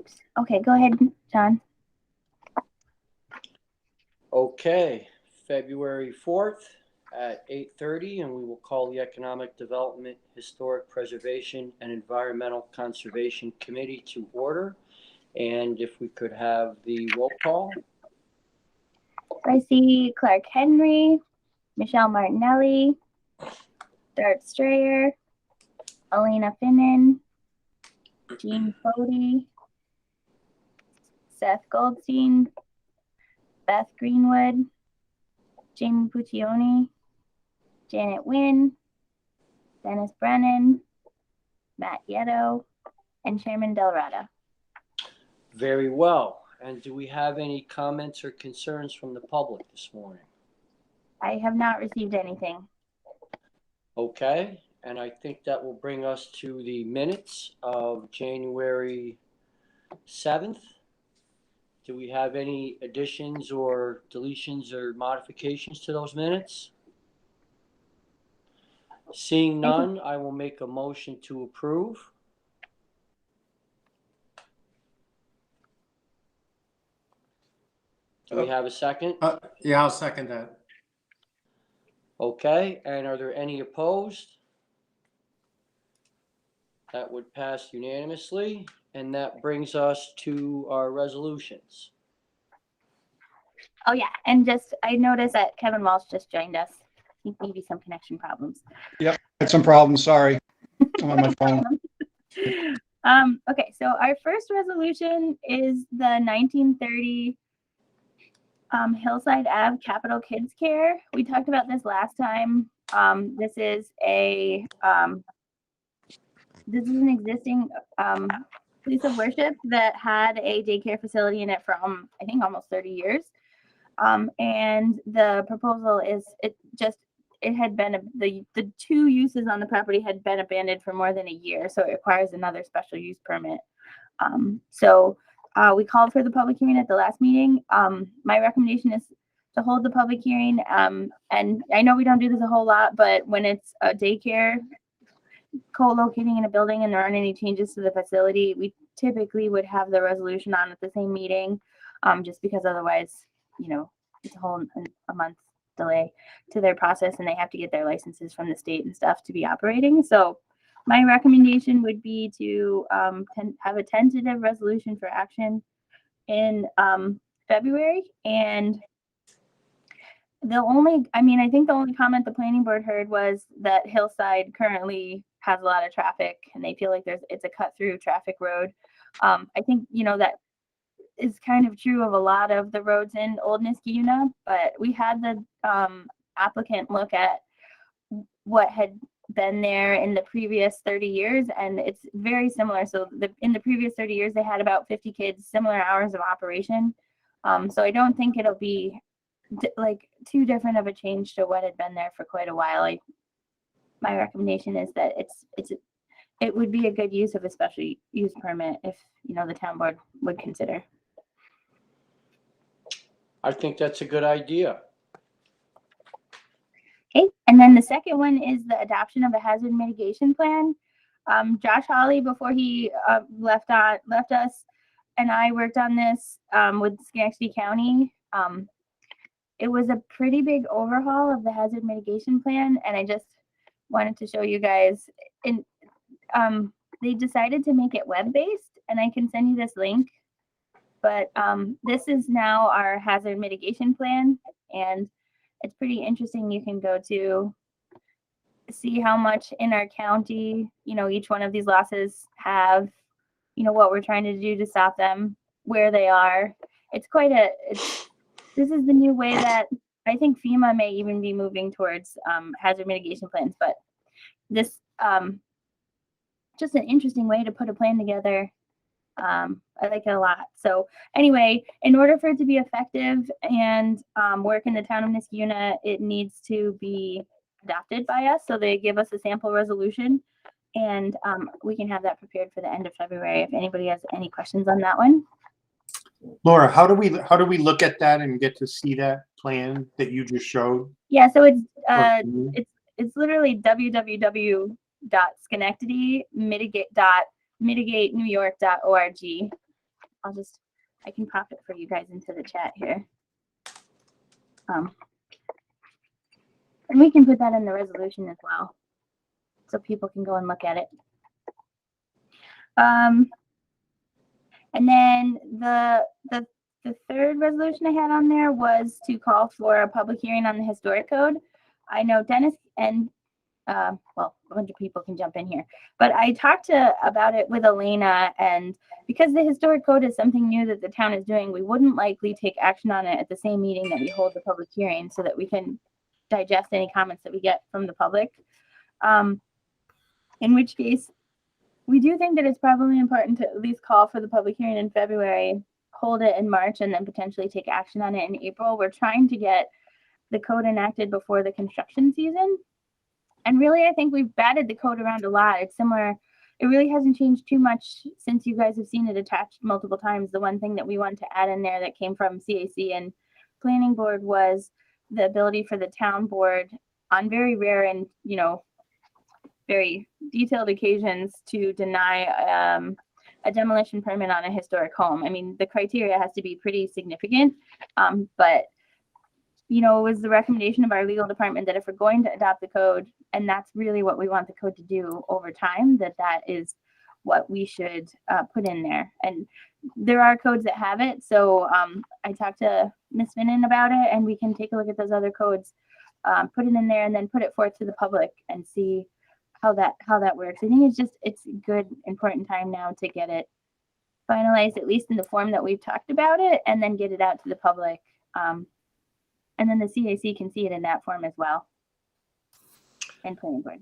Coops. Okay, go ahead, John. Okay, February 4th at 8:30, and we will call the Economic Development, Historic Preservation, and Environmental Conservation Committee to order. And if we could have the roll call. I see Clark Henry, Michelle Martinelli, Dart Strayer, Elena Finnan, Jean Fody, Seth Goldstein, Beth Greenwood, Jamie Puccioni, Janet Wynn, Dennis Brennan, Matt Yetto, and Chairman Del Rada. Very well. And do we have any comments or concerns from the public this morning? I have not received anything. Okay, and I think that will bring us to the minutes of January 7th. Do we have any additions or deletions or modifications to those minutes? Seeing none, I will make a motion to approve. Do we have a second? Yeah, I'll second that. Okay, and are there any opposed? That would pass unanimously, and that brings us to our resolutions. Oh yeah, and just I noticed that Kevin Walsh just joined us. I think maybe some connection problems. Yep, had some problems. Sorry, I'm on my phone. Okay, so our first resolution is the 1930 Hillside Ave Capital Kids Care. We talked about this last time. This is an existing place of worship that had a daycare facility in it for I think almost 30 years. And the proposal is it had been the two uses on the property had been abandoned for more than a year, so it requires another special use permit. We called for the public hearing at the last meeting. My recommendation is to hold the public hearing. And I know we don't do this a whole lot, but when it's a daycare co-locating in a building and there aren't any changes to the facility, we typically would have the resolution on at the same meeting, just because otherwise, it's a month delay to their process and they have to get their licenses from the state and stuff to be operating. So my recommendation would be to have a tentative resolution for action in February. And I think the only comment the planning board heard was that Hillside currently has a lot of traffic and they feel like it's a cut through traffic road. I think, that is kind of true of a lot of the roads in Old Niskayuna, but we had the applicant look at what had been there in the previous 30 years, and it's very similar. So in the previous 30 years, they had about 50 kids, similar hours of operation. So I don't think it'll be like too different of a change to what had been there for quite a while. My recommendation is that it would be a good use of a special use permit if the town board would consider. I think that's a good idea. Okay, and then the second one is the adoption of a hazard mitigation plan. Josh Hawley, before he left us, and I worked on this with Schenectady County. It was a pretty big overhaul of the hazard mitigation plan, and I just wanted to show you guys. And they decided to make it web-based, and I can send you this link. But this is now our hazard mitigation plan, and it's pretty interesting. You can go to see how much in our county, each one of these losses have, what we're trying to do to stop them, where they are. This is the new way that I think FEMA may even be moving towards hazard mitigation plans, but this just an interesting way to put a plan together. I like it a lot. So anyway, in order for it to be effective and work in the town of Niskayuna, it needs to be adopted by us. So they give us a sample resolution, and we can have that prepared for the end of February if anybody has any questions on that one. Laura, how do we look at that and get to see that plan that you just showed? Yeah, so it's literally www.schenectady-mitigatenewyork.org. I can pop it for you guys into the chat here. And we can put that in the resolution as well, so people can go and look at it. And then the third resolution I had on there was to call for a public hearing on the historic code. I know Dennis and well, a bunch of people can jump in here, but I talked about it with Elena, and because the historic code is something new that the town is doing, we wouldn't likely take action on it at the same meeting that we hold the public hearing, so that we can digest any comments that we get from the public. In which case, we do think that it's probably important to at least call for the public hearing in February, hold it in March, and then potentially take action on it in April. We're trying to get the code enacted before the construction season. And really, I think we've batted the code around a lot. It's similar. It really hasn't changed too much since you guys have seen it attached multiple times. The one thing that we wanted to add in there that came from CAC and planning board was the ability for the town board on very rare and, very detailed occasions to deny a demolition permit on a historic home. I mean, the criteria has to be pretty significant, but it was the recommendation of our legal department that if we're going to adopt the code, and that's really what we want the code to do over time, that is what we should put in there. And there are codes that have it. So I talked to Ms. Finnan about it, and we can take a look at those other codes, put it in there, and then put it forth to the public and see how that works. I think it's a good, important time now to get it finalized, at least in the form that we've talked about it, and then get it out to the public. And then the CAC can see it in that form as well. And planning board.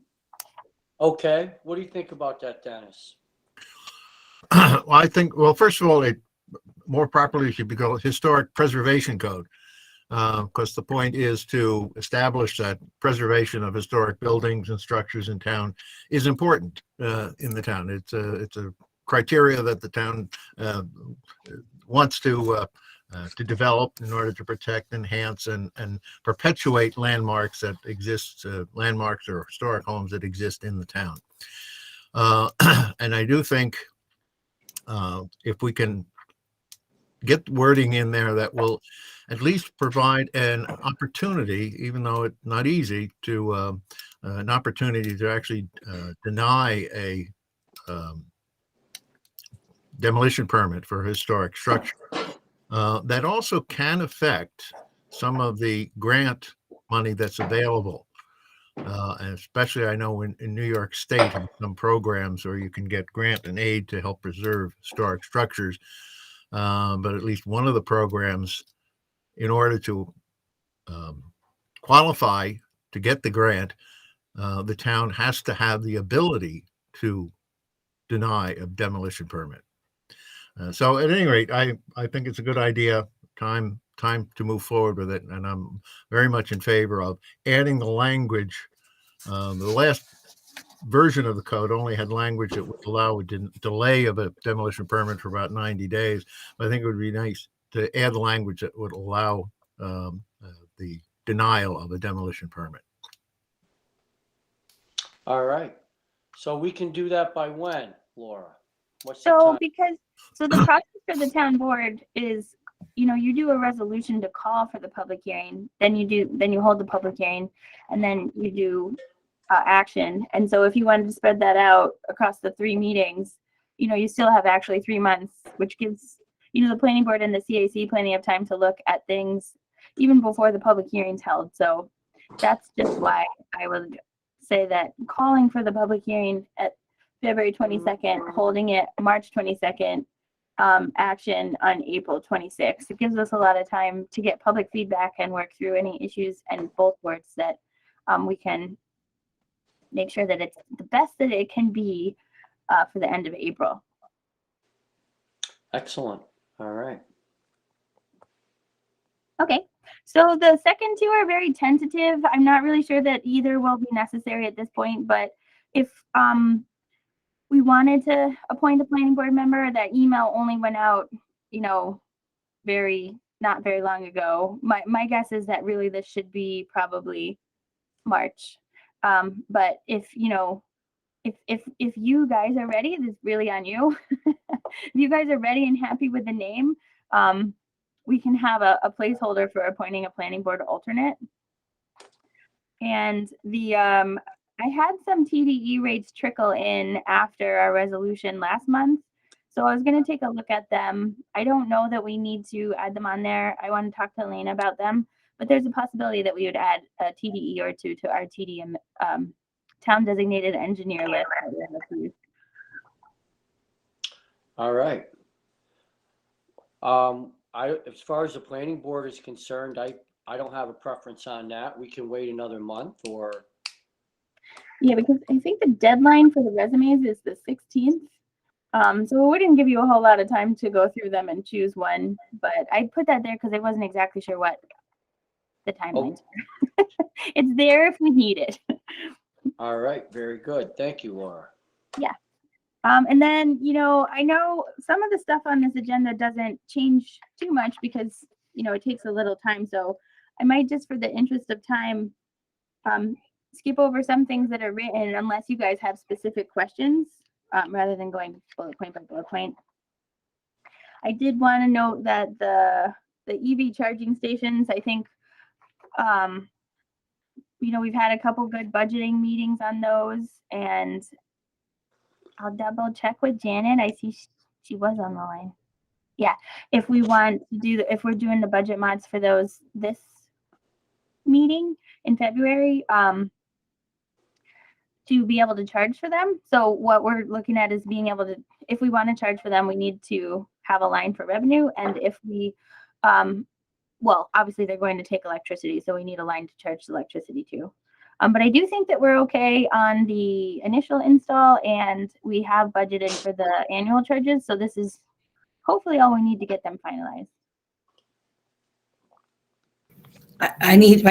Okay, what do you think about that, Dennis? Well, I think, first of all, it more properly should be called Historic Preservation Code, because the point is to establish that preservation of historic buildings and structures in town is important in the town. It's a criteria that the town wants to develop in order to protect, enhance, and perpetuate landmarks that exist, landmarks or historic homes that exist in the town. And I do think if we can get wording in there that will at least provide an opportunity, even though it's not easy, to an opportunity to actually deny a demolition permit for a historic structure. That also can affect some of the grant money that's available. And especially I know in New York State, in some programs where you can get grant and aid to help preserve historic structures. But at least one of the programs, in order to qualify to get the grant, the town has to have the ability to deny a demolition permit. So at any rate, I think it's a good idea, time to move forward with it. And I'm very much in favor of adding the language. The last version of the code only had language that would allow a delay of a demolition permit for about 90 days. But I think it would be nice to add the language that would allow the denial of a demolition permit. All right. So we can do that by when, Laura? What's the So time? So the process for the town board is, you do a resolution to call for the public hearing, then you hold the public hearing, and then you do action. And so if you wanted to spread that out across the 3 meetings, you still have actually 3 months, which gives, the planning board and the CAC plenty of time to look at things even before the public hearing's held. So that's just why I would say that calling for the public hearing at February 22nd, holding it March 22nd, action on April 26th. It gives us a lot of time to get public feedback and work through any issues and both boards that we can make sure that it's the best that it can be for the end of April. Excellent. All right. Okay, so the second 2 are very tentative. I'm not really sure that either will be necessary at this point, but if we wanted to appoint a planning board member, that email only went out, not very long ago. My guess is that really this should be probably March. But if you guys are ready, it's really on you. if you guys are ready and happy with the name, we can have a placeholder for appointing a planning board alternate. And I had some TDE rates trickle in after our resolution last month. So I was going to take a look at them. I don't know that we need to add them on there. I want to talk to Elena about them, but there's a possibility that we would add a TDE or two to our TDM town designated engineer list. All right. As far as the planning board is concerned, I don't have a preference on that. We can wait another month or. Yeah, because I think the deadline for the resumes is the 16th. So it wouldn't give you a whole lot of time to go through them and choose one, but I put that there because I wasn't exactly sure what the timelines were. It's there if we need it. All right, very good. Thank you, Laura. Yeah. And then, I know some of the stuff on this agenda doesn't change too much because, it takes a little time. So I might just, for the interest of time, skip over some things that are written unless you guys have specific questions, rather than going bullet point by bullet point. I did want to note that the EV charging stations, I think, we've had a couple good budgeting meetings on those, and I'll double check with Janet. I see she was on the line. Yeah, if we want to do if we're doing the budget mods for those this meeting in February, to be able to charge for them. So what we're looking at is being able to, if we want to charge for them, we need to have a line for revenue. And if we, well, obviously they're going to take electricity, so we need a line to charge the electricity to. But I do think that we're okay on the initial install, and we have budgeted for the annual charges. So this is hopefully all we need to get them finalized. I need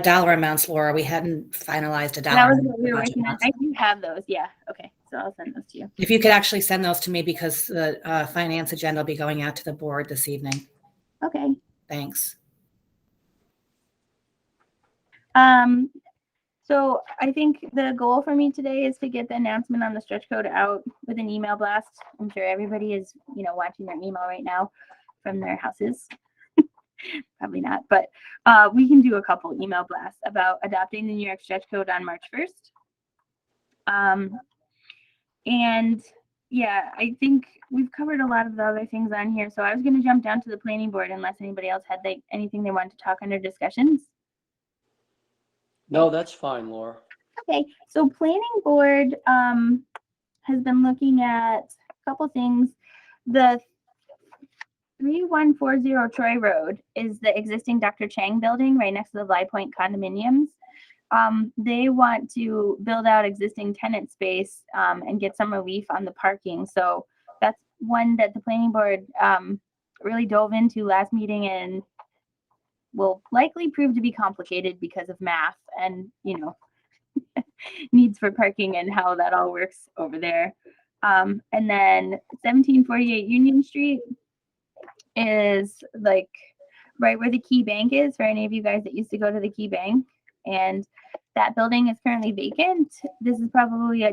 dollar amounts, Laura. We hadn't finalized a dollar. That was amount what we for were budget working on. months. I do have those. Yeah. Okay. So I'll send those to you. If you could actually send those to me, because the finance agenda will be going out to the board this evening. Okay. Thanks. So I think the goal for me today is to get the announcement on the stretch code out with an email blast. I'm sure everybody is, watching their email right now from their houses. Probably not, but we can do a couple email blasts about adopting the New York stretch code on March 1st. And yeah, I think we've covered a lot of the other things on here. So I was going to jump down to the planning board unless anybody else had anything they wanted to talk under discussions. No, that's fine, Laura. Okay, so planning board has been looking at a couple things. The 3140 Troy Road is the existing Dr. Chang building right next to the Valley Point condominiums. They want to build out existing tenant space and get some relief on the parking. So that's one that the planning board really dove into last meeting and will likely prove to be complicated because of math and, needs for parking and how that all works over there. And then 1748 Union Street is like right where the Key Bank is for any of you guys that used to go to the Key Bank. And that building is currently vacant. This is probably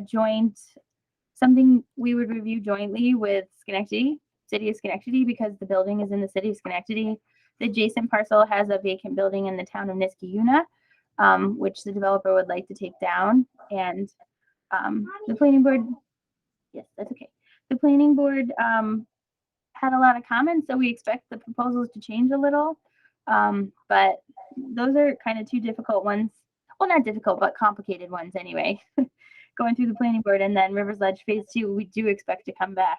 something we would review jointly with Schenectady, City of Schenectady, because the building is in the City of Schenectady. The adjacent parcel has a vacant building in the town of Niskayuna, which the developer would like to take down. And the planning board, yes, that's okay. The planning board had a lot of comments, so we expect the proposals to change a little. But those are kind of two difficult ones. Well, not difficult, but complicated ones anyway. Going through the planning board, and then Rivers Ledge Phase 2, we do expect to come back.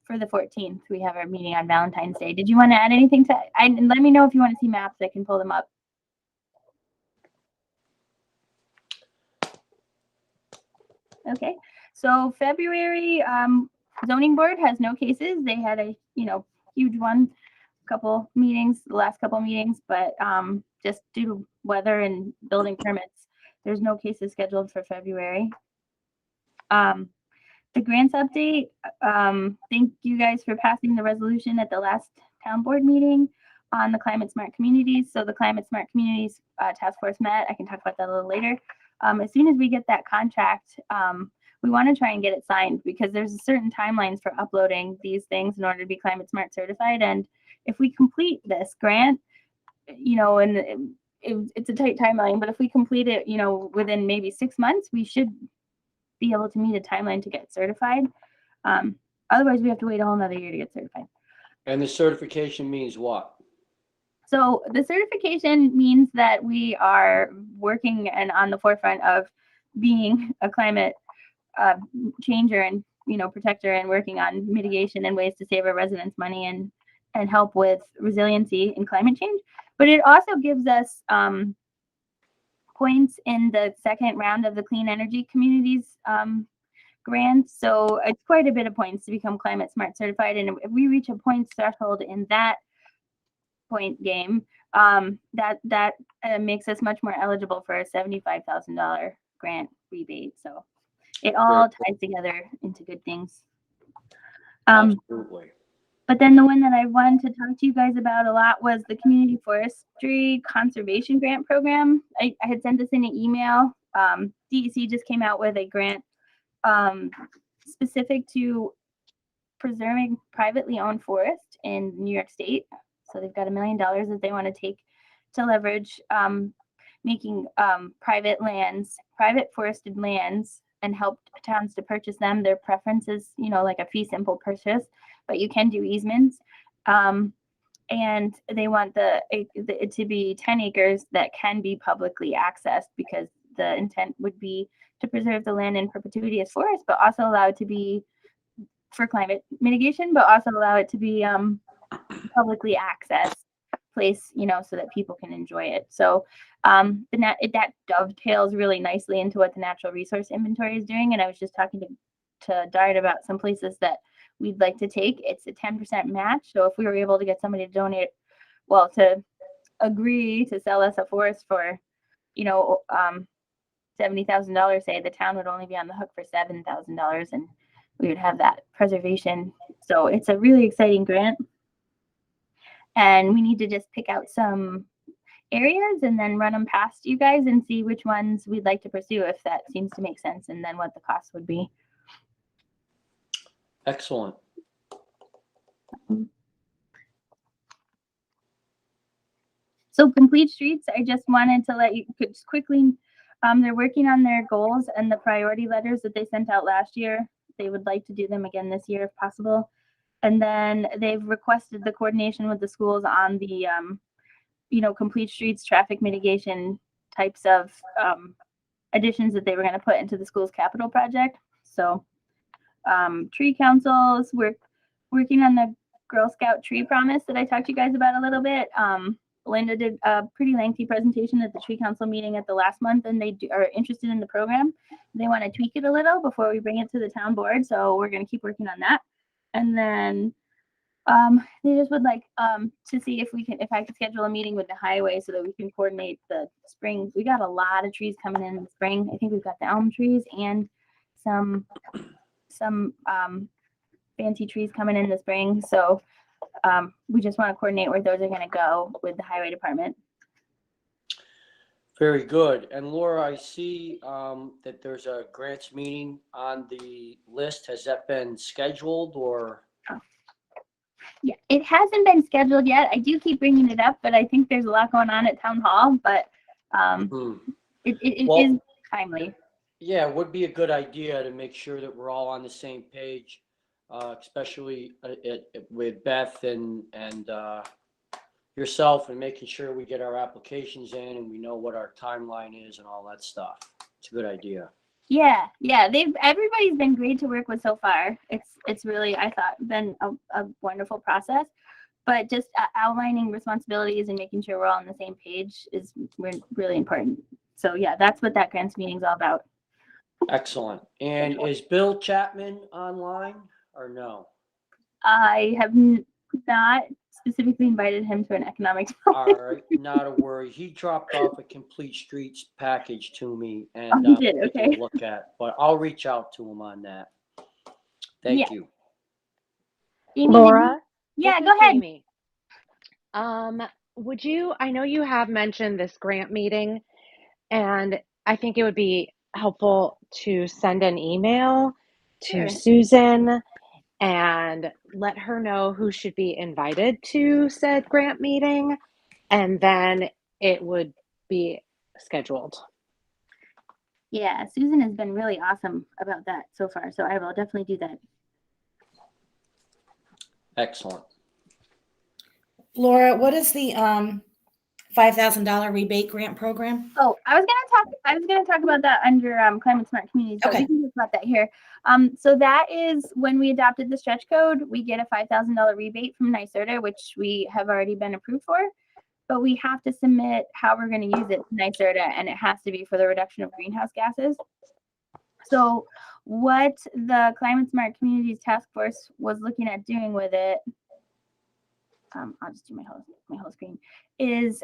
For the 14th, we have our meeting on Valentine's Day. Did you want to add anything to? And let me know if you want to see maps. I can pull them up. Okay, so February zoning board has no cases. They had a huge one, the last couple meetings, but just due to weather and building permits, there's no cases scheduled for February. The grants update, thank you guys for passing the resolution at the last town board meeting on the climate smart communities. So the climate smart communities task force met. I can talk about that a little later. As soon as we get that contract, we want to try and get it signed because there's certain timelines for uploading these things in order to be climate smart certified. And if we complete this grant, you know, and it's a tight timeline, but if we complete it, you know, within maybe 6 months, we should be able to meet a timeline to get certified. Otherwise, we have to wait a whole nother year to get certified. And the certification means what? So the certification means that we are working and on the forefront of being a climate changer and, you know, protector, and working on mitigation and ways to save our residents money and help with resiliency in climate change. But it also gives us points in the second round of the Clean Energy Communities grant. So it's quite a bit of points to become climate smart certified. And if we reach a points threshold in that point game, that makes us much more eligible for a $75,000 grant rebate. So it all ties together into good things. Absolutely. But then the one that I wanted to talk to you guys about a lot was the Community Forestry Conservation Grant Program. I had sent this in an email. DEC just came out with a grant specific to preserving privately owned forest in New York State. So they've got $1 million that they want to take to leverage making private forested lands and help towns to purchase them. Their preference is, you know, like a fee simple purchase, but you can do easements. And they want it to be 10 acres that can be publicly accessed, because the intent would be to preserve the land in perpetuity as forest, but also allow it to be for climate mitigation, but also allow it to be publicly accessed place, you know, so that people can enjoy it. So that dovetails really nicely into what the Natural Resource Inventory is doing. And I was just talking to Dart about some places that we'd like to take. It's a 10% match. So if we were able to get somebody to donate, well, to agree to sell us a forest for, you know, $70,000, say, the town would only be on the hook for $7,000, and we would have that preservation. So it's a really exciting grant. And we need to just pick out some areas and then run them past you guys and see which ones we'd like to pursue, if that seems to make sense, and then what the cost would be. Excellent. So Complete Streets, I just wanted to let you just quickly, they're working on their goals and the priority letters that they sent out last year. They would like to do them again this year if possible. And then they've requested the coordination with the schools on the, you know, Complete Streets traffic mitigation types of additions that they were going to put into the school's capital project. So tree councils, we're working on the Girl Scout tree promise that I talked to you guys about a little bit. Linda did a pretty lengthy presentation at the tree council meeting at the last month, and they are interested in the program. They want to tweak it a little before we bring it to the town board. So we're going to keep working on that. And then they just would like to see if I could schedule a meeting with the highway so that we can coordinate the spring. We got a lot of trees coming in the spring. I think we've got the elm trees and some fancy trees coming in the spring. So we just want to coordinate where those are going to go with the highway department. Very good. And Laura, I see that there's a grants meeting on the list. Has that been scheduled or? Yeah, it hasn't been scheduled yet. I do keep bringing it up, but I think there's a lot going on at town hall, but it is timely. Yeah, it would be a good idea to make sure that we're all on the same page, especially with Beth and yourself, and making sure we get our applications in and we know what our timeline is and all that stuff. It's a good idea. Yeah, everybody's been great to work with so far. It's really, I thought, been a wonderful process, but just outlining responsibilities and making sure we're all on the same page is really important. So yeah, that's what that grants meeting is all about. Excellent. And is Bill Chapman online or no? I have not specifically invited him to an economic All right, not a worry. He dropped off a Complete Streets package to me, and he did, taking okay. a look at, but I'll reach out to him on that. Thank you. Amy, Laura? yeah, This go is ahead. Amy. I know you have mentioned this grant meeting, and I think it would be helpful to send an email Sure. to Susan and let her know who should be invited to said grant meeting, and then it would be scheduled. Yeah, Susan has been really awesome about that so far, so I will definitely do that. Excellent. Laura, what is the $5,000 rebate grant program? Oh, I was gonna talk about that under climate smart communities, but we Okay. can talk about that here. So that is when we adopted the stretch code, we get a $5,000 rebate from NYSERDA, which we have already been approved for. But we have to submit how we're going to use it to NYSERDA, and it has to be for the reduction of greenhouse gases. So what the Climate Smart Communities Task Force was looking at doing with it, I'll just do my whole screen, is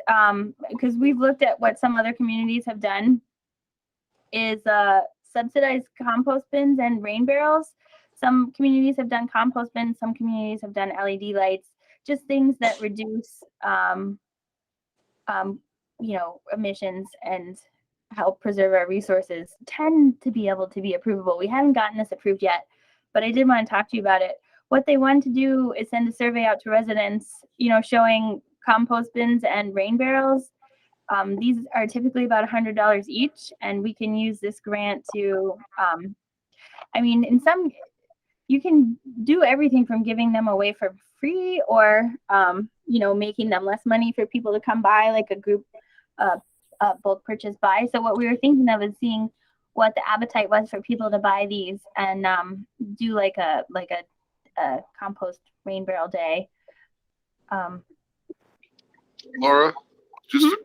because we've looked at what some other communities have done, is subsidized compost bins and rain barrels. Some communities have done compost bins, some communities have done LED lights, just things that reduce emissions and help preserve our resources tend to be able to be approvable. We haven't gotten this approved yet, but I did want to talk to you about it. What they want to do is send a survey out to residents, showing compost bins and rain barrels. These are typically about $100 each, and we can use this grant to, you can do everything from giving them away for free or, making them less money for people to come buy, like a group bulk purchase buy. So what we were thinking of is seeing what the appetite was for people to buy these and do like a compost rain barrel day. Laura, just a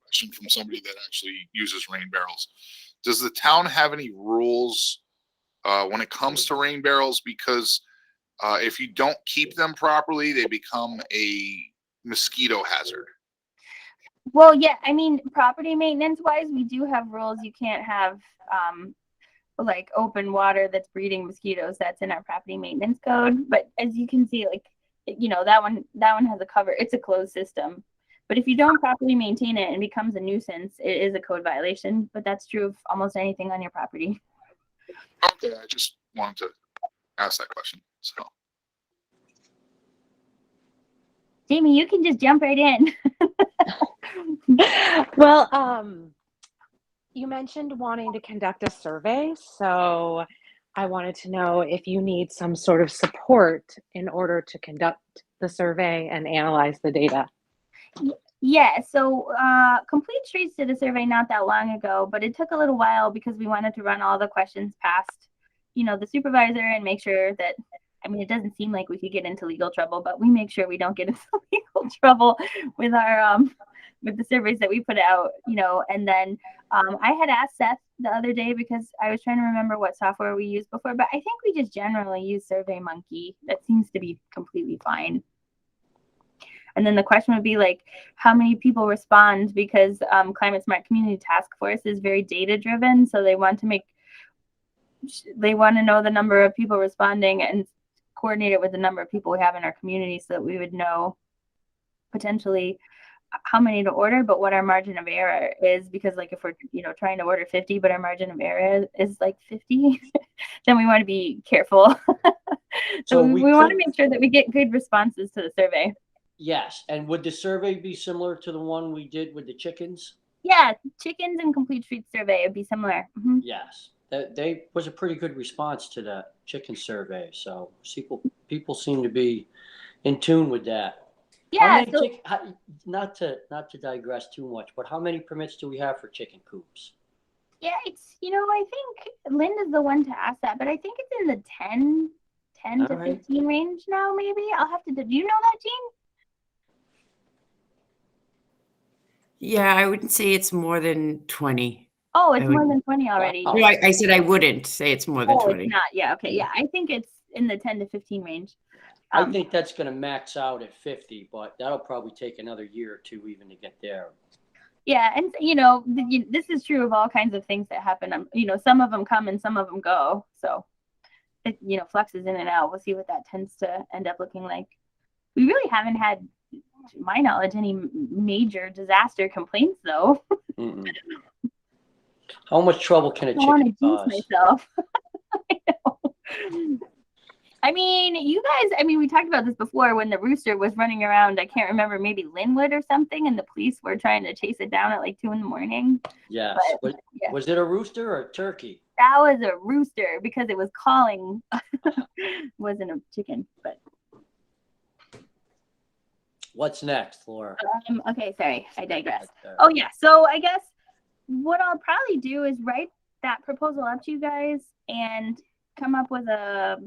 question from somebody that actually uses rain barrels. Does the town have any rules when it comes to rain barrels? Because if you don't keep them properly, they become a mosquito hazard. Well, yeah, property maintenance wise, we do have rules. You can't have like open water that's breeding mosquitoes. That's in our property maintenance code. But as you can see, that one has a cover. It's a closed system. But if you don't properly maintain it and becomes a nuisance, it is a code violation. But that's true of almost anything on your property. Okay, I just wanted to ask that question. So, Jamie, you can just jump right in. Well, you mentioned wanting to conduct a survey, so I wanted to know if you need some sort of support in order to conduct the survey and analyze the data. Yeah, so Complete Streets did a survey not that long ago, but it took a little while because we wanted to run all the questions past, the supervisor and make sure that, it doesn't seem like we could get into legal trouble, but we make sure we don't get into legal trouble with our with the surveys that we put out, and then I had asked Seth the other day because I was trying to remember what software we used before, but I think we just generally use SurveyMonkey. That seems to be completely fine. And then the question would be like, how many people respond? Because Climate Smart Community Task Force is very data driven. So they want to know the number of people responding and coordinate it with the number of people we have in our community so that we would know potentially how many to order, but what our margin of error is. Because if we're, trying to order 50, but our margin of error is like 50, then we want to be careful. So we want to make sure that we get good responses to the survey. Yes, and would the survey be similar to the one we did with the chickens? Yeah, chickens and Complete Streets survey would be similar. Mm-hmm. Yes, they was a pretty good response to the chicken survey. So people seem to be in tune with that. Yeah. Not to digress too much, but how many permits do we have for chicken coops? Yeah, it's I think Linda's the one to ask that, but I think it's in the 10 to 15 range now. Maybe I'll have to. Do you know that, Jean? Yeah, I wouldn't say it's more than 20. Oh, it's more than 20 already. Wow. No, I said I wouldn't say it's more than 20. It's not. Yeah, okay. Yeah, I think it's in the 10 to 15 range. I think that's going to max out at 50, but that'll probably take another year or two even to get there. Yeah, and this is true of all kinds of things that happen. Some of them come and some of them go. So it fluxes in and out. We'll see what that tends to end up looking like. We really haven't had, to my knowledge, any major disaster complaints though. How much trouble can a I don't want to chicken jinx cause? myself. I know. I mean, you guys, I mean, we talked about this before when the rooster was running around. I can't remember, maybe Linwood or something, and the police were trying to chase it down at like 2 a.m. Yes. But, yeah. Was it a rooster or a turkey? That was a rooster because it was calling. Wasn't a chicken, but What's next, Laura? okay, sorry, I digress. Oh yeah, so I guess what I'll probably do is write that proposal up to you guys and come up with a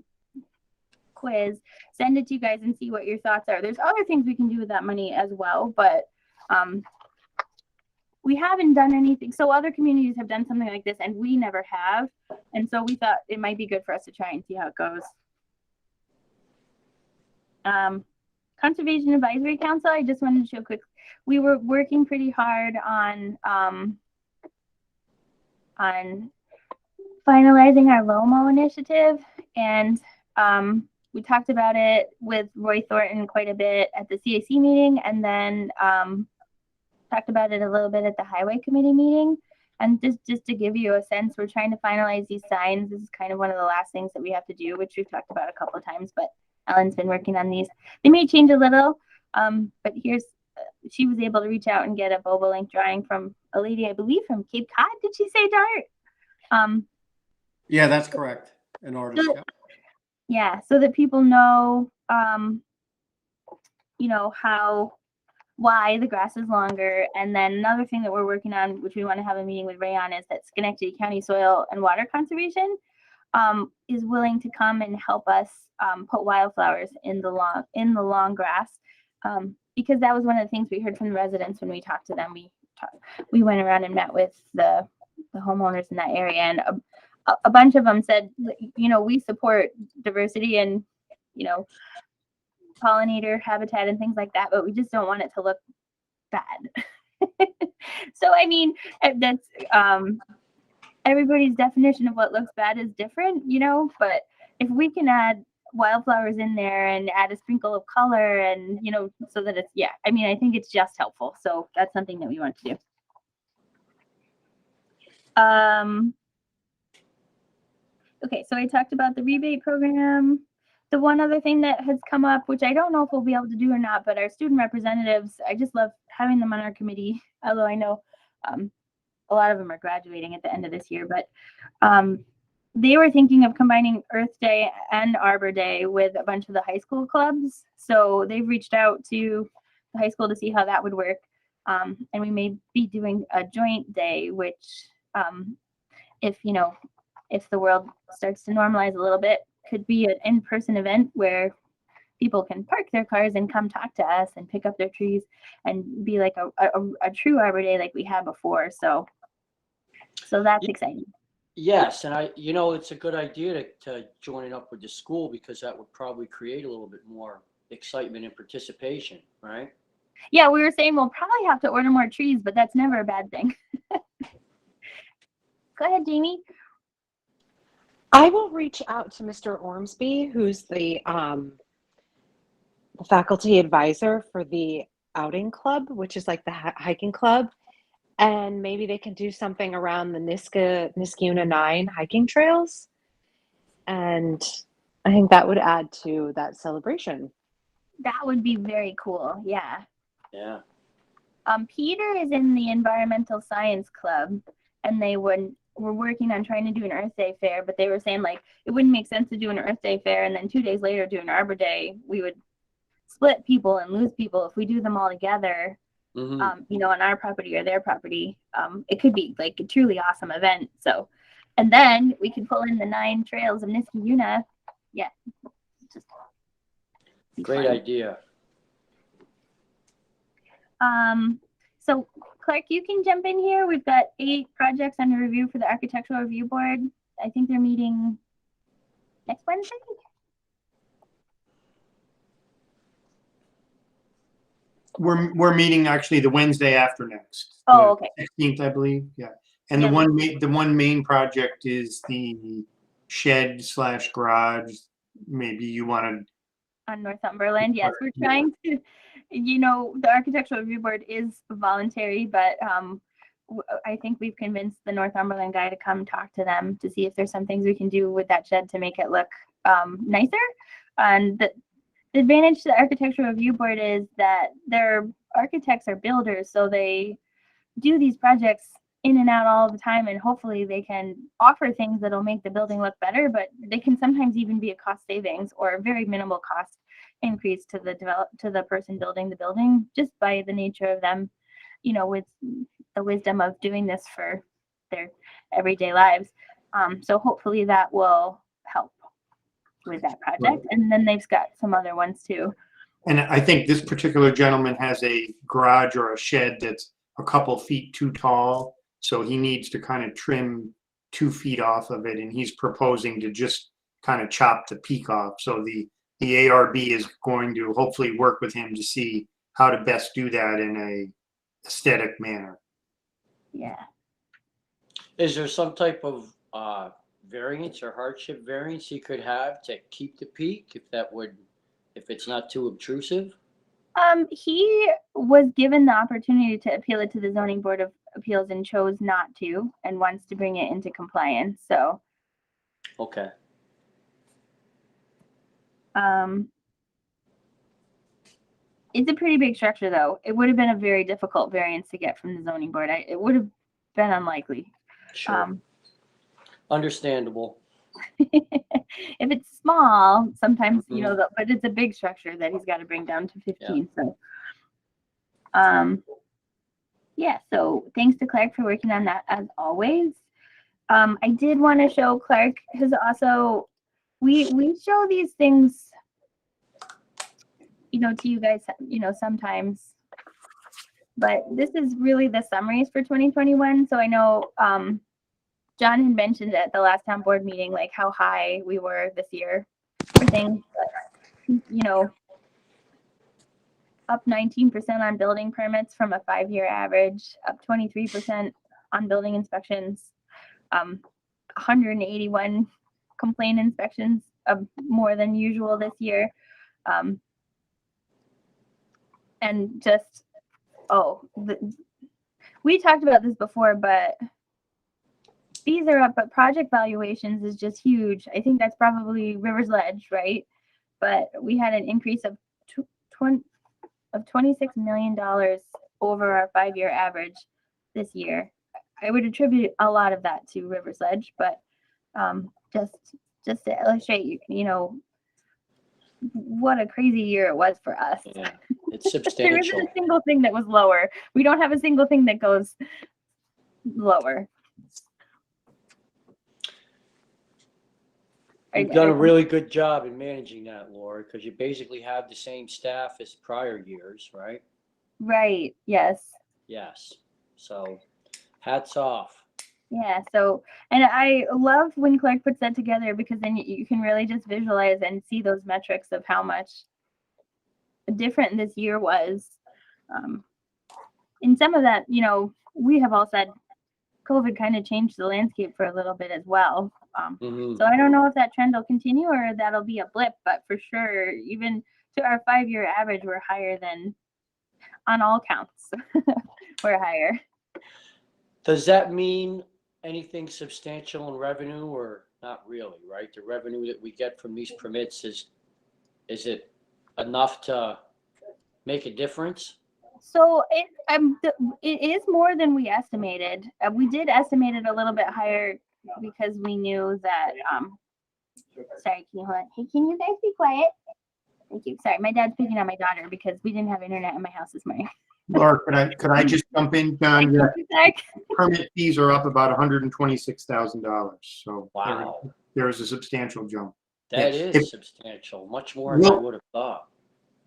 quiz, send it to you guys and see what your thoughts are. There's other things we can do with that money as well, but we haven't done anything. So other communities have done something like this and we never have. And so we thought it might be good for us to try and see how it goes. Conservation Advisory Council, I just wanted to show quick. We were working pretty hard on finalizing our LOMO initiative, and we talked about it with Roy Thornton quite a bit at the CAC meeting, and then talked about it a little bit at the Highway Committee meeting. And just to give you a sense, we're trying to finalize these signs. This is kind of one of the last things that we have to do, which we've talked about a couple of times, but Ellen's been working on these. They may change a little, but here's, she was able to reach out and get a bobolink drawing from a lady, I believe from Cape Cod. Did she say, Dart? Yeah, that's correct. An artist. Yeah. Yeah, so that people know, you know, why the grass is longer. And then another thing that we're working on, which we want to have a meeting with Ray on, is that Schenectady County Soil and Water Conservation is willing to come and help us put wildflowers in the long grass, because that was one of the things we heard from the residents when we talked to them. We went around and met with the homeowners in that area, and a bunch of them said, you know, we support diversity and, you know, pollinator habitat and things like that, but we just don't want it to look bad. So I mean, that's everybody's definition of what looks bad is different, you know, but if we can add wildflowers in there and add a sprinkle of color and, you know, so that it's, yeah, I mean, I think it's just helpful. So that's something that we want to do. Okay, so I talked about the rebate program. The one other thing that has come up, which I don't know if we'll be able to do or not, but our student representatives, I just love having them on our committee, although I know a lot of them are graduating at the end of this year, but they were thinking of combining Earth Day and Arbor Day with a bunch of the high school clubs. So they've reached out to the high school to see how that would work. And we may be doing a joint day, which if, you know, if the world starts to normalize a little bit, could be an in-person event where people can park their cars and come talk to us and pick up their trees and be like a true Arbor Day like we had before. So that's exciting. Yes, and you know, it's a good idea to join it up with the school, because that would probably create a little bit more excitement and participation, right? Yeah, we were saying we'll probably have to order more trees, but that's never a bad thing. Go ahead, Jamie. I will reach out to Mr. Ormsby, who's the faculty advisor for the outing club, which is like the hiking club. And maybe they can do something around the Niskayuna 9 hiking trails. And I think that would add to that celebration. That would be very cool. Yeah. Yeah. Peter is in the environmental science club, and they were working on trying to do an Earth Day fair, but they were saying like it wouldn't make sense to do an Earth Day fair and then 2 days later do an Arbor Day. We would split people and lose people if we do them all together. Mm-hmm. You know, on our property or their property. It could be like a truly awesome event. So, and then we could pull in the 9 trails of Niskayuna. Yeah. Just Great fun. idea. So Clark, you can jump in here. We've got 8 projects under review for the Architectural Review Board. I think they're meeting next Wednesday. We're meeting actually the Wednesday after next. Oh, okay. 16th, I believe. Yeah. And Yeah. the one main project is the shed/garage. Maybe you want to. On Northumberland, yes, we're trying to, you know, the Architectural Review Board is voluntary, but I think we've convinced the Northumberland guy to come talk to them to see if there's some things we can do with that shed to make it look nicer. And the advantage to the architectural review board is that their architects are builders, so they do these projects in and out all the time, and hopefully they can offer things that'll make the building look better, but they can sometimes even be a cost savings or a very minimal cost increase to the person building the building, just by the nature of them, with the wisdom of doing this for their everyday lives. So hopefully that will help with that project. And then they've got some other ones too. And I think this particular gentleman has a garage or a shed that's a couple feet too tall. So he needs to kind of trim 2 feet off of it. And he's proposing to just kind of chop the peak off. So the ARB is going to hopefully work with him to see how to best do that in a aesthetic manner. Yeah. Is there some type of variance or hardship variance he could have to keep the peak if it's not too obtrusive? He was given the opportunity to appeal it to the zoning board of appeals and chose not to, and wants to bring it into compliance. So, Okay. it's a pretty big structure though. It would have been a very difficult variance to get from the zoning board. It would have been unlikely. Sure. Understandable. If it's small, sometimes, but it's a big structure that he's got to bring down to 15. So, yeah, so thanks to Clark for working on that as always. I did want to show Clark has also, we show these things, to you guys, sometimes, but this is really the summaries for 2021. So I know, John had mentioned at the last town board meeting, like how high we were this year for things, up 19% on building permits from a 5-year average, up 23% on building inspections, 181 complaint inspections of more than usual this year. And just, we talked about this before, but fees are up, but project valuations is just huge. I think that's probably River's Ledge, right? But we had an increase of $26 million over our 5-year average this year. I would attribute a lot of that to River's Ledge, but just to illustrate, what a crazy year it was for us. Yeah, it's There substantial. isn't a single thing that was lower. We don't have a single thing that goes lower. You've done a really good job in managing that, Laura, because you basically have the same staff as prior years, right? Right. Yes. Yes. So hats off. Yeah. So, and I love when Clark puts that together, because then you can really just visualize and see those metrics of how much different this year was. In some of that, we have all said COVID kind of changed the landscape for a little bit as well. So I don't know if that trend will continue or that'll be a blip, but for sure, even to our 5-year average, we're higher than on all counts. We're higher. Does that mean anything substantial in revenue, or not really, right? The revenue that we get from these permits, is it enough to make a difference? So it is more than we estimated. We did estimate it a little bit higher because we knew that, sorry, can you hold on? Hey, can you guys be quiet? Thank you. Sorry, my dad's picking on my daughter because we didn't have internet in my house this morning. Laura, could I just jump in, John? Yeah, Zach. permit fees are up about $126,000. So Wow. there is a substantial jump. That Yes. is substantial, much more than I would have thought.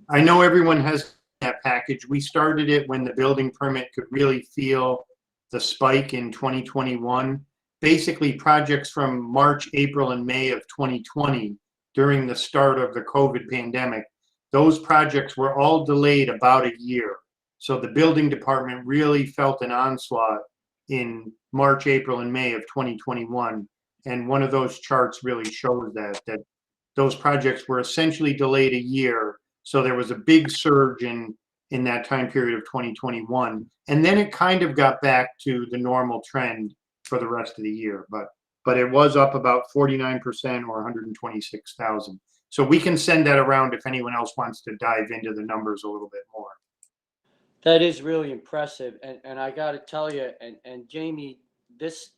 I know everyone has that package. We started it when the building permit could really feel the spike in 2021. Basically, projects from March, April, and May of 2020, during the start of the COVID pandemic, those projects were all delayed about a year. So the building department really felt an onslaught in March, April, and May of 2021. And one of those charts really shows that those projects were essentially delayed a year. So there was a big surge in in that time period of 2021. And then it kind of got back to the normal trend for the rest of the year. But it was up about 49% or 126,000. So we can send that around if anyone else wants to dive into the numbers a little bit more. That is really impressive. And I got to tell you, and Jamie, this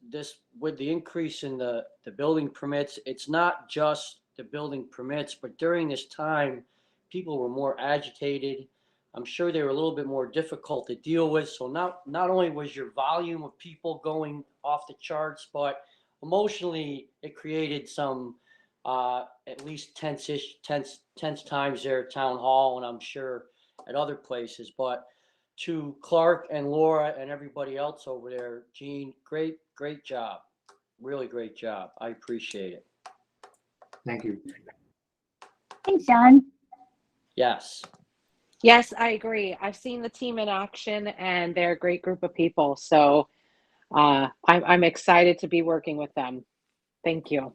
with the increase in the building permits, it's not just the building permits, but during this time, people were more agitated. I'm sure they were a little bit more difficult to deal with. So not only was your volume of people going off the charts, but emotionally it created some at least tense times there at town hall, and I'm sure at other places. But to Clark and Laura and everybody else over there, Gene, great job. Really great job. I appreciate it. Thank you. Thanks, John. Yes. Yes, I agree. I've seen the team in action and they're a great group of people. So I'm excited to be working with them. Thank you.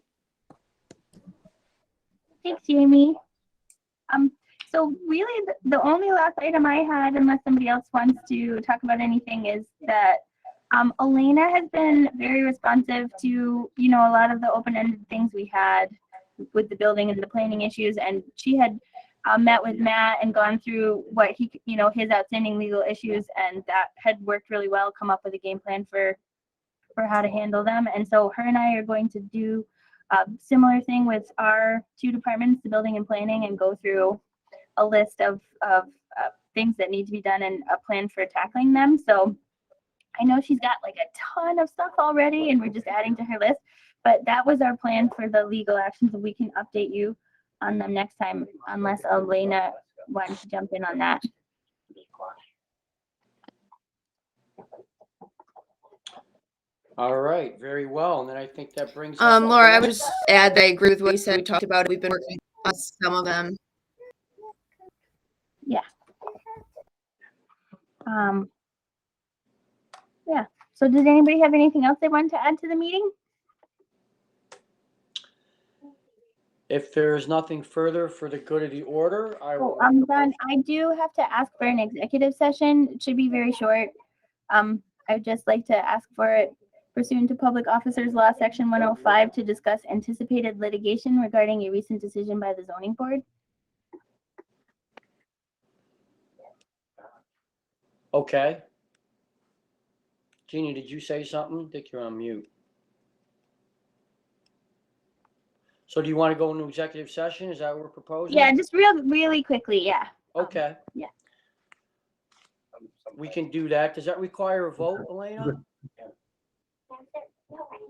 Thanks, Jamie. So really the only last item I had, unless somebody else wants to talk about anything, is that Elena has been very responsive to, you know, a lot of the open-ended things we had with the building and the planning issues. And she had met with Matt and gone through what he, you know, his outstanding legal issues, and that had worked really well, come up with a game plan for how to handle them. And so her and I are going to do a similar thing with our two departments, the building and planning, and go through a list of things that need to be done and a plan for tackling them. So I know she's got like a ton of stuff already and we're just adding to her list, but that was our plan for the legal actions, and we can update you on them next time, unless Elena wants to jump in on that. All right, very well. And then I think that brings us. Laura, I would just add that I agree with what you said. We talked about it. We've been working on some of them. Yeah. Yeah. So does anybody have anything else they want to add to the meeting? If there is nothing further for the good of the order, I will. Oh, I'm done. I do have to ask for an executive session. It should be very short. I'd just like to ask for it pursuant to Public Officers Law, Section 105, to discuss anticipated litigation regarding a recent decision by the zoning board. Okay. Jeannie, did you say something? I think you're on mute. So do you want to go into executive session? Is that what we're proposing? Yeah, just really quickly. Yeah. Okay. Yeah. We can do that. Does that require a vote, Elena?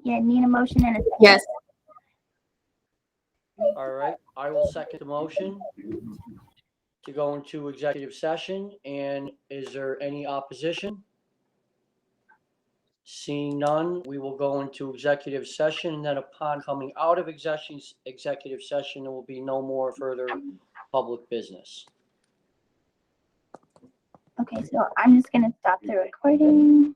Yeah, need a motion and a second. Yes. All right, I will second the motion to go into executive session. And is there any opposition? Seeing none, we will go into executive session, and then upon coming out of executive session, there will be no more further public business. Okay, so I'm just gonna stop the recording.